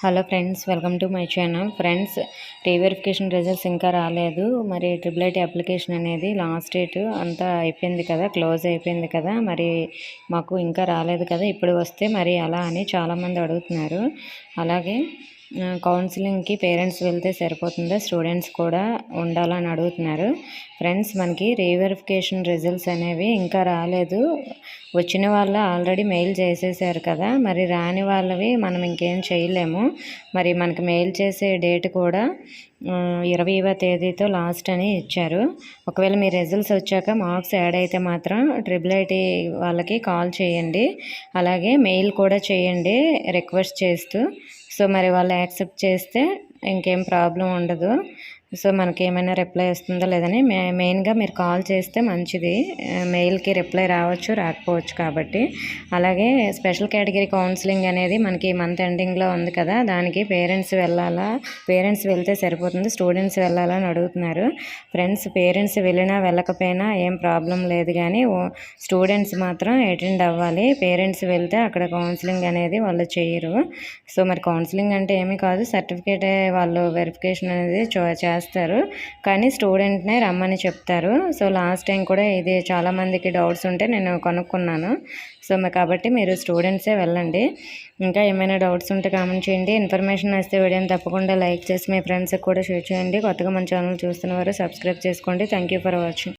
Hello friends, welcome to my channel. Friends, reverification results ఇంకా రాలేదు. మరి ట్రిపుల్ ఐటీ అప్లికేషన్ అనేది లాస్ట్ డేట్ అంతా అయిపోయింది కదా, క్లోజ్ అయిపోయింది కదా. మరి మాకు ఇంకా రాలేదు కదా, ఇప్పుడు వస్తే మరి అలా అని చాలామంది అడుగుతున్నారు. అలాగే కౌన్సిలింగ్కి పేరెంట్స్ వెళ్తే సరిపోతుందా, స్టూడెంట్స్ కూడా ఉండాలని అడుగుతున్నారు. ఫ్రెండ్స్, మనకి రీవెరిఫికేషన్ రిజల్ట్స్ అనేవి ఇంకా రాలేదు. వచ్చిన వాళ్ళు ఆల్రెడీ మెయిల్ చేసేసారు కదా, మరి రాని వాళ్ళవి మనం ఇంకేం చేయలేము. మరి మనకి మెయిల్ చేసే డేట్ కూడా 20వ తేదీతో లాస్ట్ అని ఇచ్చారు. ఒకవేళ మీ రిజల్ట్స్ వచ్చాక మార్క్స్ యాడ్ అయితే మాత్రం ట్రిపుల్ ఐటీ వాళ్ళకి కాల్ చేయండి, అలాగే మెయిల్ కూడా చేయండి రిక్వెస్ట్ చేస్తూ. సో మరి వాళ్ళు యాక్సెప్ట్ చేస్తే ఇంకేం ప్రాబ్లం ఉండదు. సో మనకి ఏమైనా రిప్లై వస్తుందో లేదని మెయిన్గా మీరు కాల్ చేస్తే మంచిది. మెయిల్కి రిప్లై రావచ్చు, రాకపోవచ్చు కాబట్టి. అలాగే స్పెషల్ కేటగిరీ కౌన్సిలింగ్ అనేది మనకి మంత్ ఎండింగ్లో ఉంది కదా, దానికి పేరెంట్స్ వెళ్ళాలా, పేరెంట్స్ వెళ్తే సరిపోతుంది, స్టూడెంట్స్ వెళ్ళాలని అడుగుతున్నారు. ఫ్రెండ్స్, పేరెంట్స్ వెళ్ళినా వెళ్ళకపోయినా ఏం ప్రాబ్లం లేదు, కానీ స్టూడెంట్స్ మాత్రం అటెండ్ అవ్వాలి. పేరెంట్స్ వెళ్తే అక్కడ కౌన్సిలింగ్ అనేది వాళ్ళు చేయరు. సో మరి కౌన్సిలింగ్ అంటే ఏమీ కాదు, సర్టిఫికేట్ వాళ్ళు వెరిఫికేషన్ అనేది చేస్తారు, కానీ స్టూడెంట్నే రమ్మని చెప్తారు. సో లాస్ట్ టైం కూడా ఇది చాలామందికి డౌట్స్ ఉంటే నేను కనుక్కున్నాను. సో కాబట్టి మీరు స్టూడెంట్సే వెళ్ళండి. ఇంకా ఏమైనా డౌట్స్ ఉంటే కామెంట్ చేయండి. ఇన్ఫర్మేషన్ వస్తే వీడియోని తప్పకుండా లైక్ చేసి మీ ఫ్రెండ్స్కి కూడా షేర్ చేయండి. కొత్తగా మన ఛానల్ చూస్తున్న వారు సబ్స్క్రైబ్ చేసుకోండి. Thank you for watching.